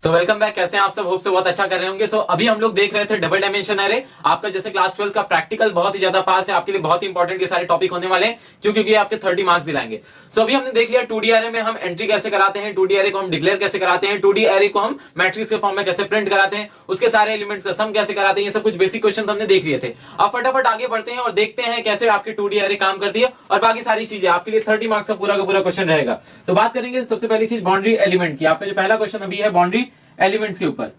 तो welcome back. कैसे हैं आप सब? होप से बहुत अच्छा कर रहे होंगे। अभी हम लोग देख रहे थे डबल डायमेंशन एरे। आपका जैसे क्लास 12 का प्रैक्टिकल बहुत ही ज्यादा पास है, आपके लिए बहुत ही इंपॉर्टेंट ये सारे टॉपिक होने वाले हैं, क्योंकि आपके 30 मार्क्स दिलाएंगे। अभी हमने देख लिया 2D एरे में हम एंट्री कैसे कराते हैं, 2D एरे को हम डिक्लेयर कैसे कराते हैं, 2D एरे को हम मैट्रिक्स के फॉर्म में कैसे प्रिंट कराते हैं, उसके सारे एलिमेंट्स का सम कैसे कराते हैं, ये सब कुछ बेसिक क्वेश्चन हमने देख लिए थे। अब फटाफट आगे बढ़ते हैं और देखते हैं कैसे आपकी 2D एरे काम करती है और बाकी सारी चीजें आपके लिए 30 मार्क्स का पूरा क्वेश्चन रहेगा। तो बात करेंगे सबसे पहली चीज बाउंड्री एलिमेंट की। आपका जो पहला क्वेश्चन अभी है बाउंड्री एलिमेंट्स के ऊपर।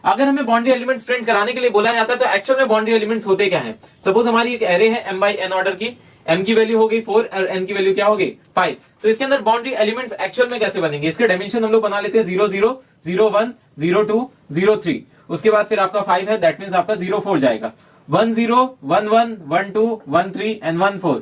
अगर हमें बाउंड्री एलिमेंट्स प्रिंट कराने के लिए बोला जाता है तो एक्चुअल में बाउंड्री एलिमेंट्स होते क्या हैं? सपोज हमारी एक एरे है m बाई n ऑर्डर की, m की वैल्यू हो गई 4 और n की वैल्यू क्या हो गई 5। तो इसके अंदर बाउंड्री एलिमेंट्स एक्चुअल में कैसे बनेंगे? इसके डायमेंशन हम लोग बना लेते हैं 0 0 0 1 0 2 0 3। उसके बाद फिर आपका 5 है, दैट मीन्स आपका 0 4 जाएगा। 1 0 1 1 1 2 1 3 एंड 1 4।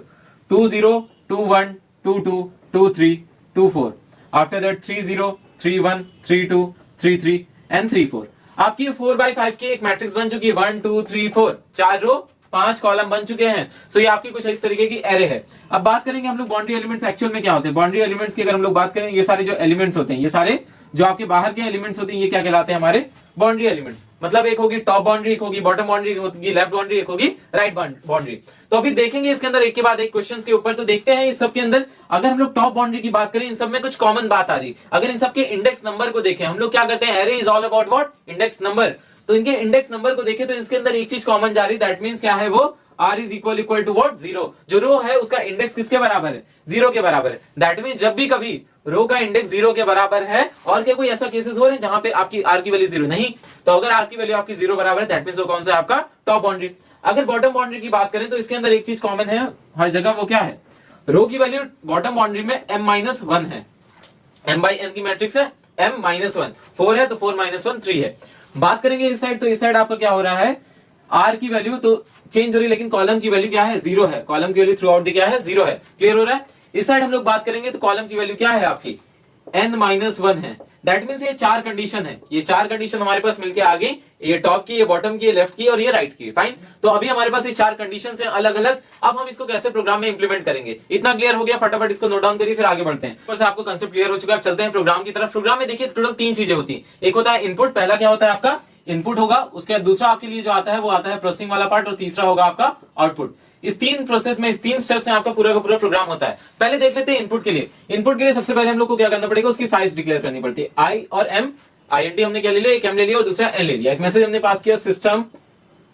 2 0 2 1 2 2 2 3 2 4। After that 3 0 3 1 3 2 3 3 and 3 4। आपकी 4x5 की एक मैट्रिक्स बन चुकी है। 1 2 3 4, 4 रो 5 कॉलम बन चुके हैं। ये आपकी कुछ इस तरीके की एरे है। अब बात करेंगे हम लोग बाउंड्री एलिमेंट्स एक्चुअल में क्या होते हैं। बाउंड्री एलिमेंट्स की अगर हम लोग बात करें, ये सारे जो एलिमेंट्स होते हैं, ये सारे जो आपके बाहर के एलिमेंट्स होते हैं, ये क्या कहलाते हैं? हमारे बाउंड्री एलिमेंट्स। मतलब एक होगी टॉप बाउंड्री, एक होगी बॉटम बाउंड्री, एक होगी लेफ्ट बाउंड्री, एक होगी राइट बाउंड्री। तो अभी देखेंगे इसके अंदर एक के बाद एक क्वेश्चंस के ऊपर। तो देखते हैं इस सब के अंदर अगर हम लोग टॉप बाउंड्री की बात करें, इन सब में कुछ कॉमन बात आ रही। अगर इन सब के इंडेक्स नंबर को देखें, हम लोग क्या करते हैं, array is all about what? Index number. तो इनके इंडेक्स नंबर को देखें तो इसके अंदर एक चीज कॉमन जा रही, दैट मींस क्या है वो? R is equal to what? 0। जो रो है उसका इंडेक्स किसके बराबर है? 0 के बराबर है। दैट मींस जब भी कभी रो का इंडेक्स 0 के बराबर है, और क्या कोई ऐसा केसेस हो रहे हैं जहां पे आपकी R की वैल्यू 0 नहीं? तो अगर R की वैल्यू आपकी 0 बराबर है, दैट मींस वो कौन सा है? आपका टॉप बाउंड्री। अगर बॉटम बाउंड्री की बात करें तो इसके अंदर एक चीज कॉमन है हर जगह, वो क्या है? रो की वैल्यू बॉटम बाउंड्री में m-1 है। m बाई n की मैट्रिक्स है, m-1 4 है तो 4-1 3 है। बात करेंगे इस साइड, तो इस साइड आपका क्या हो रहा है? R की वैल्यू तो चेंज हो रही है, लेकिन कॉलम की वैल्यू क्या है? 0 है। कॉलम की वैल्यू थ्रू आउट क्या है? 0 है। क्लियर हो रहा है? इस साइड हम लोग बात करेंगे तो कॉलम की वैल्यू क्या है आपकी? n-1 है। दैट मींस ये 4 कंडीशन है। ये 4 कंडीशन हमारे पास मिलके आ गई। ये टॉप की, ये बॉटम की, ये लेफ्ट की और ये राइट की। फाइन। तो अभी हमारे पास ये 4 कंडीशन है अलग अलग। अब हम इसको कैसे प्रोग्राम में इंप्लीमेंट करेंगे, इतना क्लियर हो गया? फटाफट इसको नोट डाउन करिए, फिर आगे बढ़ते हैं। ऊपर से आपको कंसेप्ट क्लियर हो चुका है। अब चलते हैं प्रोग्राम की तरफ। प्रोग्राम में देखिए टोटल 3 चीजें होती है। एक होता है इनपुट, पहला क्या होता है आपका? इनपुट होगा। उसके बाद दूसरा आपके लिए जो आता है वो आता है प्रोसेसिंग वाला पार्ट, और तीसरा होगा आपका आउटपुट। इस 3 प्रोसेस में, इस 3 स्टेप्स में आपका पूरा का पूरा प्रोग्राम होता है। पहले देख लेते हैं इनपुट के लिए। इनपुट के लिए सबसे पहले हम लोग को क्या करना पड़ेगा? उसकी साइज डिक्लेयर करनी पड़ती है। आई और एम। INT हमने क्या ले लिया? एक m ले लिया और दूसरा n ले लिया। एक मैसेज हमने पास किया, system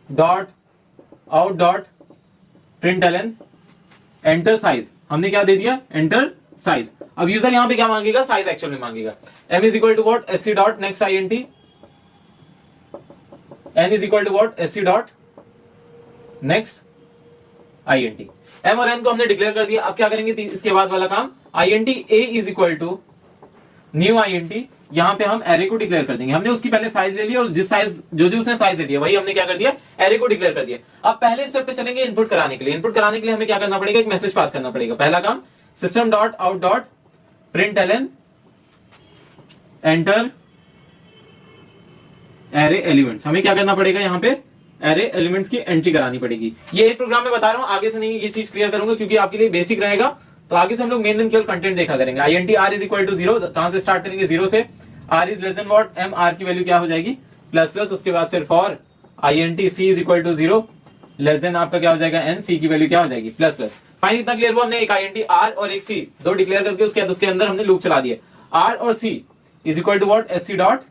dot out dot println enter size. हमने क्या दे दिया? Enter size. अब यूजर यहां पे क्या मांगेगा? साइज एक्चुअल में मांगेगा। m is equal to what? sc dot next INT। n is equal to what? sc dot next INT। m और n को हमने डिक्लेयर कर दिया। अब क्या करेंगे इसके बाद वाला काम? INT a is equal to new INT। यहां पे हम एरे को डिक्लेयर कर देंगे। हमने उसकी पहले साइज ले लिया और जिस साइज जो उसने साइज दे दिया वही हमने क्या कर दिया? एरे को डिक्लेयर कर दिया। अब पहले स्टेप पे चलेंगे इनपुट कराने के लिए। इनपुट कराने के लिए हमें क्या करना पड़ेगा? एक मैसेज पास करना पड़ेगा। पहला काम, system dot out dot println enter array elements. हमें क्या करना पड़ेगा? यहां पे एरे एलिमेंट्स की एंट्री करानी पड़ेगी। ये एक प्रोग्राम में बता रहा हूं, आगे से नहीं ये चीज क्लियर करूंगा क्योंकि आपके लिए बेसिक रहेगा। तो आगे से हम लोग मेन केवल कंटेंट देखा करेंगे। INT R is equal to 0। कहां से स्टार्ट करेंगे? 0 से। R is less than what? M। R की वैल्यू क्या हो जाएगी? Plus plus. उसके बाद फिर for INT C is equal to 0 less than आपका क्या हो जाएगा? N। C की वैल्यू क्या हो जाएगी? Plus plus. फाइन, इतना क्लियर हुआ? हमने एक INT R और एक C दो डिक्लेयर करके उसके अंदर हमने लूप चला दिया। R और C is equal to what? SC dot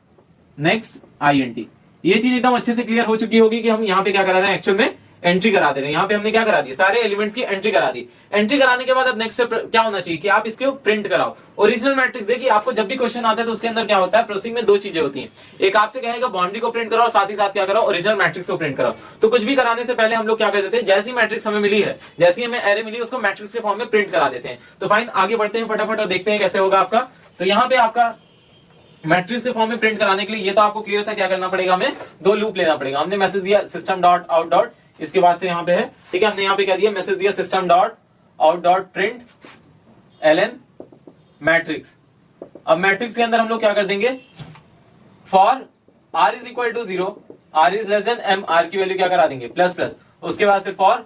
next INT। ये चीज एकदम अच्छे से क्लियर हो चुकी होगी कि हम यहाँ पे क्या करा रहे हैं? एक्चुअल में एंट्री करा दे रहे हैं। यहाँ पे हमने क्या करा दी? सारे एलिमेंट्स की एंट्री करा दी। एंट्री कराने के बाद अब नेक्स्ट स्टेप क्या होना चाहिए कि आप इसको प्रिंट कराओ। ओरिजिनल मैट्रिक्स देखिए, आपको जब भी क्वेश्चन आता है तो उसके अंदर क्या होता है? प्रोसेसिंग में 2 चीजें होती हैं। एक आपसे कहेगा बाउंड्री को प्रिंट कराओ, साथ ही साथ क्या कराओ? ओरिजिनल मैट्रिक्स को प्रिंट कराओ। तो कुछ भी कराने से पहले हम लोग क्या कर देते हैं? जैसी मैट्रिक्स हमें मिली है, जैसी हमें एरे मिली, उसको मैट्रिक्स के फॉर्म में प्रिंट करा देते हैं। तो फाइन, आगे बढ़ते हैं फटाफट और देखते हैं कैसे होगा आपका। तो यहाँ पे आपका मैट्रिक्स के फॉर्म में प्रिंट कराने के लिए ये तो आपको क्लियर था क्या करना पड़ेगा? हमें 2 लूप लेना पड़ेगा। हमने मैसेज दिया सिस्टम डॉट आउट डॉट, इसके बाद से यहाँ पे है, ठीक है, हमने यहाँ पे क्या दिया? मैसेज दिया system dot out dot print ln matrix. अब मैट्रिक्स के अंदर हम लोग क्या कर देंगे? For R is equal to 0, R is less than M। R की वैल्यू क्या करा देंगे? Plus plus. उसके बाद फिर for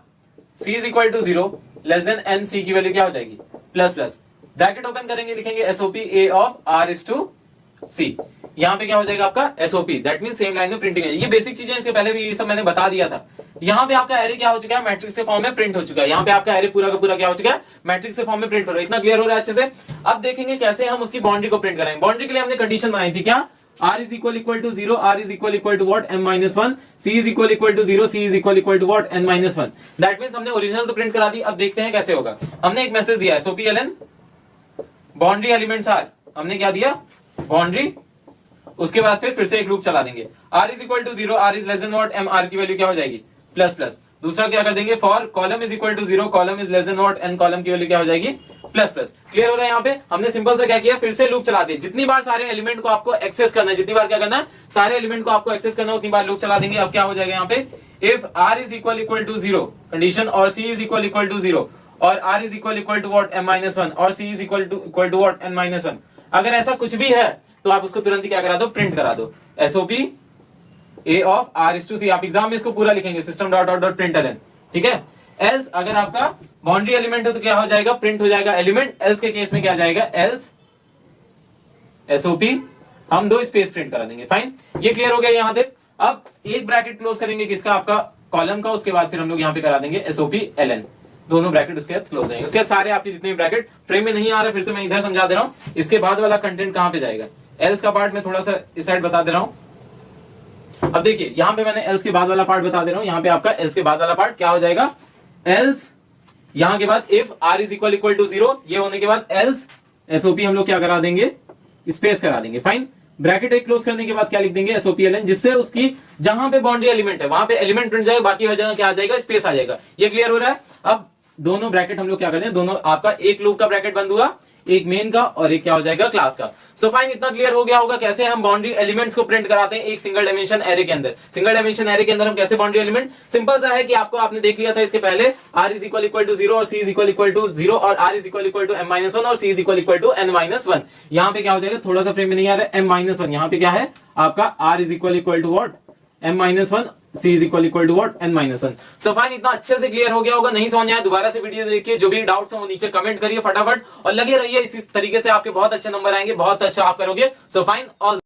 C is equal to 0 less than N। C की वैल्यू क्या हो जाएगी? Plus plus. ब्रैकेट ओपन करेंगे, लिखेंगे SOP A of R is to C। यहाँ पे क्या हो जाएगा आपका SOP, that mean same line में प्रिंटिंग है। ये बेसिक चीजें, इसके पहले भी ये सब मैंने बता दिया था। यहाँ पे आपका एरे क्या हो चुका है, मैट्रिक्स के फॉर्म में प्रिंट हो चुका है। यहाँ पे आपका एरे पूरा का पूरा क्या हो चुका है, मैट्रिक्स के फॉर्म में प्रिंट हो रहा है। इतना क्लियर हो रहा है अच्छे से। अब देखेंगे कैसे हम उसकी बाउंड्री को प्रिंट कराएंगे। बाउंड्री के लिए हमने कंडीशन बनाई थी क्या, r is equal to 0, r is equal to what, m minus 1, c is equal to 0, c is equal to what, n minus 1। That means हमने ओरिजिनल तो प्रिंट करा दी। अब देखते हैं कैसे होगा। हमने एक मैसेज दिया SOPLN बाउंड्री एलिमेंट्स आर, हमने क्या दिया बाउंड्री, उसके बाद फिर से एक लूप चला देंगे। r is equal to 0, r is less than what, m, r की वैल्यू क्या हो जाएगी प्लस प्लस। दूसरा क्या कर देंगे, for column is equal to 0, column is less than what, n column की वैल्यू क्या हो जाएगी प्लस प्लस। क्लियर हो रहा है। यहाँ पे हमने सिंपल से क्या किया, फिर से लूप चला दिए। जितनी बार सारे एलिमेंट को आपको एक्सेस करना है, जितनी बार क्या करना है, सारे एलिमेंट को आपको एक्सेस करना है, उतनी बार लूप चला देंगे। अब क्या हो जाएगा यहाँ पे, if r is equal to 0 condition और c is equal to 0 और r is equal to what, m minus 1 और c is equal to what, n minus 1। अगर ऐसा कुछ भी है तो आप उसको तुरंत ही क्या करा दो, प्रिंट करा दो। SOP A of R is to C। आप एग्जाम में इसको पूरा लिखेंगे, system dot dot dot println, ठीक है। एल्स अगर आपका बाउंड्री एलिमेंट है तो क्या हो जाएगा, प्रिंट हो जाएगा एलिमेंट। एल्स के केस में क्या जाएगा, एल्स SOP हम दो स्पेस प्रिंट करा देंगे। फाइन, ये क्लियर हो गया यहाँ तक। अब एक ब्रैकेट क्लोज करेंगे किसका, आपका कॉलम का, उसके बाद फिर हम लोग यहाँ पे करा देंगे SOPLN, दोनों ब्रैकेट उसके बाद क्लोज जाएंगे। उसके बाद सारे आपके जितने ब्रैकेट फ्रेम में नहीं आ रहा, फिर से मैं इधर समझा दे रहा हूँ। इसके बाद वाला कंटेंट कहां पे जाएगा, एल्स का पार्ट मैं थोड़ा सा इस साइड बता दे रहा हूं। अब देखिए यहाँ पे मैंने एल्स के बाद वाला पार्ट बता दे रहा हूं। यहाँ पे आपका एल्स के बाद वाला पार्ट क्या हो जाएगा, एल्स यहाँ के बाद if r is equal to 0, ये होने के बाद एल्स SOP हम लोग क्या करा देंगे, स्पेस करा देंगे। फाइन, ब्रैकेट एक क्लोज करने के बाद क्या लिख देंगे, SOPLN, जिससे उसकी जहां पे बाउंड्री एलिमेंट है वहां पे एलिमेंट प्रिंट जाएगा, बाकी हर जगह क्या आ जाएगा, स्पेस आ जाएगा। ये क्लियर हो रहा है। अब दोनों ब्रैकेट हम लोग क्या करते हैं, दोनों आपका एक लूप का ब्रैकेट बंद हुआ, एक मेन का और एक क्या हो जाएगा क्लास का। सो फाइन, इतना क्लियर हो गया होगा कैसे हम बाउंड्री एलिमेंट्स को प्रिंट कराते हैं एक सिंगल डायमेंशन एरे के अंदर। सिंगल डायमेंशन एरे के अंदर हम कैसे बाउंड्री एलिमेंट, सिंपल सा है कि आपको आपने देख लिया था इसके पहले, r is equal to 0 और c is equal to 0 और r is equal to m minus 1 और c is equal to n minus 1। यहाँ पे क्या हो जाएगा, थोड़ा सा फ्रेम में नहीं आ रहा है, m minus 1, यहाँ पे क्या है आपका r is equal to what, m minus 1, c is equal to what, n minus 1। So fine, इतना अच्छे से क्लियर हो गया होगा। नहीं समझ आया दोबारा से वीडियो देखिए, जो भी डाउट्स हो वो नीचे कमेंट करिए फटाफट और लगे रहिए। इसी तरीके से आपके बहुत अच्छे नंबर आएंगे, बहुत अच्छा आप करोगे। So fine, all